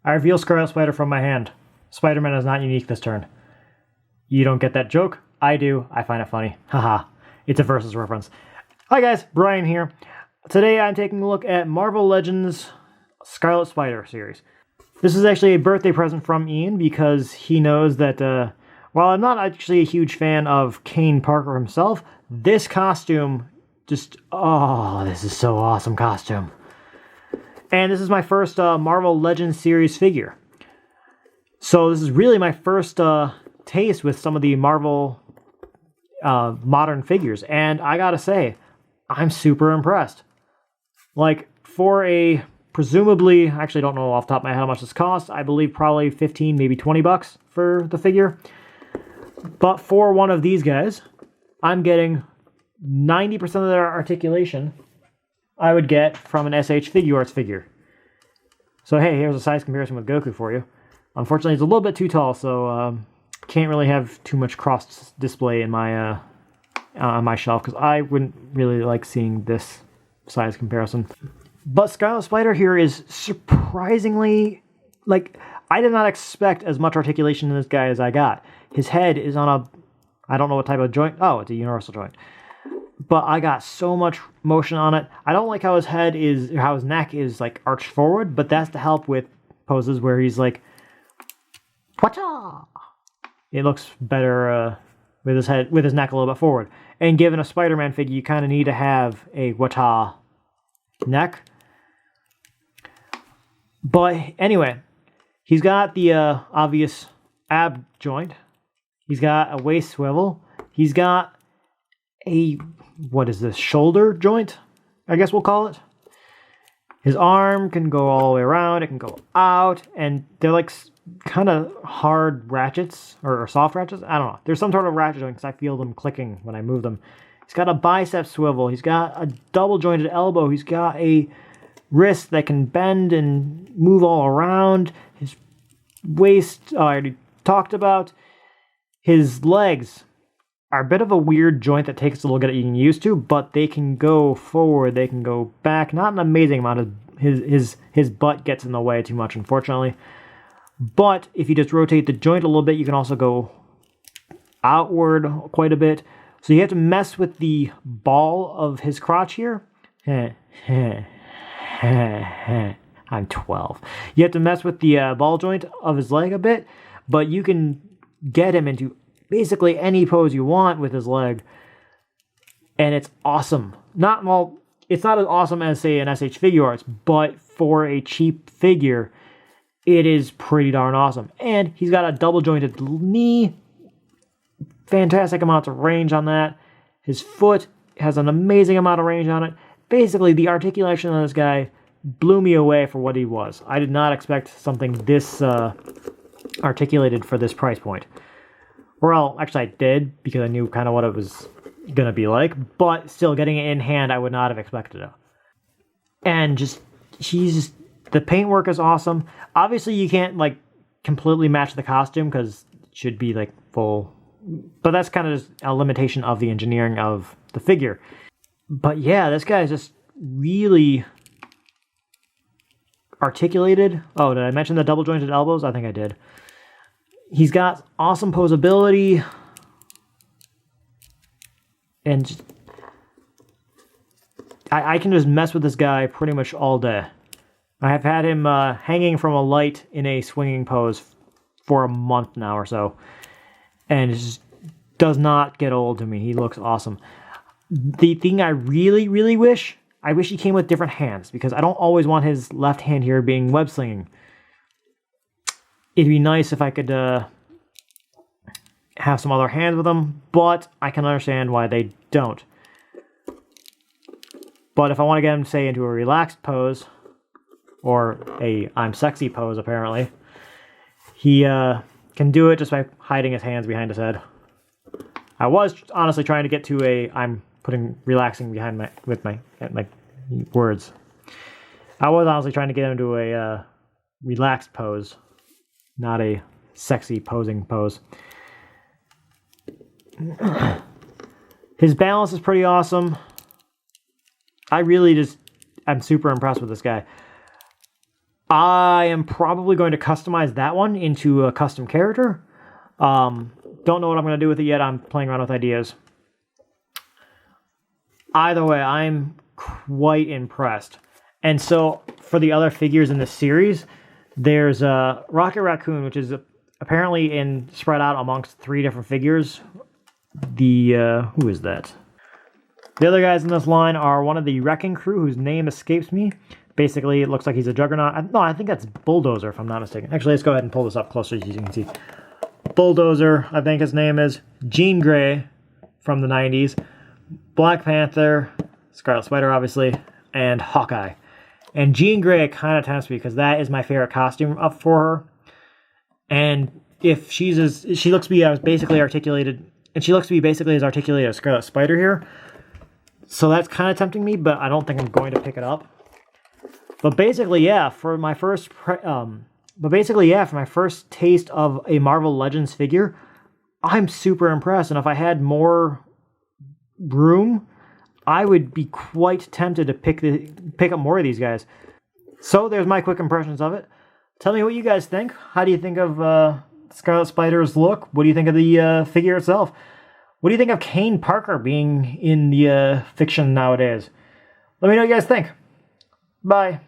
I reveal Scarlet Spider from my hand. Spider-Man is not unique this turn. You don't get that joke? I do. I find it funny. Haha. It's a Versus reference. Hi guys, Brian here. Today I'm taking a look at Marvel Legends Scarlet Spider series. This is actually a birthday present from Ian because he knows that while I'm not actually a huge fan of Kaine Parker himself, this costume just, oh, this is so awesome costume. And this is my first Marvel Legends series figure. So this is really my first taste with some of the Marvel modern figures. And I gotta say, I'm super impressed. Like, for a presumably, I actually don't know off the top of my head how much this costs. I believe probably 15, maybe 20 bucks for the figure. But for one of these guys, I'm getting 90% of their articulation I would get from an SH Figuarts figure. So hey, here's a size comparison with Goku for you. Unfortunately, it's a little bit too tall, so can't really have too much cross display in my on my shelf because I wouldn't really like seeing this size comparison. But Scarlet Spider here is surprisingly, like, I did not expect as much articulation in this guy as I got. His head is on a, I don't know what type of joint. Oh, it's a universal joint. But I got so much motion on it. I don't like how his head is, how his neck is like arched forward, but that's to help with poses where he's like, Wata! It looks better with his head, with his neck a little bit forward. And given a Spider-Man figure, you kind of need to have a Wata neck. But anyway, he's got the obvious ab joint. He's got a waist swivel. He's got a, what is this, shoulder joint, I guess we'll call it. His arm can go all the way around. It can go out. And they're like kind of hard ratchets or soft ratchets. I don't know. There's some sort of ratchet joint because I feel them clicking when I move them. He's got a bicep swivel. He's got a double jointed elbow. He's got a wrist that can bend and move all around. His waist, I already talked about. His legs are a bit of a weird joint that takes a little bit of getting used to, but they can go forward, they can go back. Not an amazing amount of his butt gets in the way too much, unfortunately. But if you just rotate the joint a little bit, you can also go outward quite a bit. So you have to mess with the ball of his crotch here. I'm 12. You have to mess with the ball joint of his leg a bit, but you can get him into basically any pose you want with his leg, and it's awesome. It's not as awesome as, say, an SH Figuarts, but for a cheap figure, it is pretty darn awesome. And he's got a double jointed knee, fantastic amounts of range on that. His foot has an amazing amount of range on it. Basically, the articulation on this guy blew me away for what he was. I did not expect something this articulated for this price point. Well, actually I did, because I knew kind of what it was going to be like, but still, getting it in hand, I would not have expected it. And the paintwork is awesome. Obviously, you can't, like, completely match the costume, because it should be, like, full, but that's kind of just a limitation of the engineering of the figure. But yeah, this guy is just really articulated. Oh, did I mention the double jointed elbows? I think I did. He's got awesome posability, and I can just mess with this guy pretty much all day. I have had him hanging from a light in a swinging pose for a month now or so, and it just does not get old to me. He looks awesome. The thing I really, really wish he came with different hands, because I don't always want his left hand here being web slinging. It'd be nice if I could have some other hands with him, but I can understand why they don't. But if I want to get him, say, into a relaxed pose, or a I'm sexy pose, apparently, he can do it just by hiding his hands behind his head. I was honestly trying to get to a I'm putting relaxing behind my words. I was honestly trying to get him to a relaxed pose, not a sexy posing pose. His balance is pretty awesome. I'm super impressed with this guy. I am probably going to customize that one into a custom character. Don't know what I'm going to do with it yet. I'm playing around with ideas. Either way, I'm quite impressed. And so, for the other figures in this series, there's Rocket Raccoon, which is apparently spread out amongst 3 different figures. Who is that? The other guys in this line are one of the Wrecking Crew, whose name escapes me. Basically, it looks like he's a Juggernaut. No, I think that's Bulldozer, if I'm not mistaken. Actually, let's go ahead and pull this up closer so you can see. Bulldozer, I think his name is. Jean Grey from the 90s. Black Panther, Scarlet Spider, obviously, and Hawkeye. And Jean Grey kind of tempts me because that is my favorite costume up for her. And if she looks to be as basically articulated, and she looks to be basically as articulated as Scarlet Spider here. So that's kind of tempting me, but I don't think I'm going to pick it up. But basically, yeah, for my first taste of a Marvel Legends figure, I'm super impressed. And if I had more room, I would be quite tempted to pick up more of these guys. So there's my quick impressions of it. Tell me what you guys think. How do you think of Scarlet Spider's look? What do you think of the figure itself? What do you think of Kaine Parker being in the fiction nowadays? Let me know what you guys think. Bye.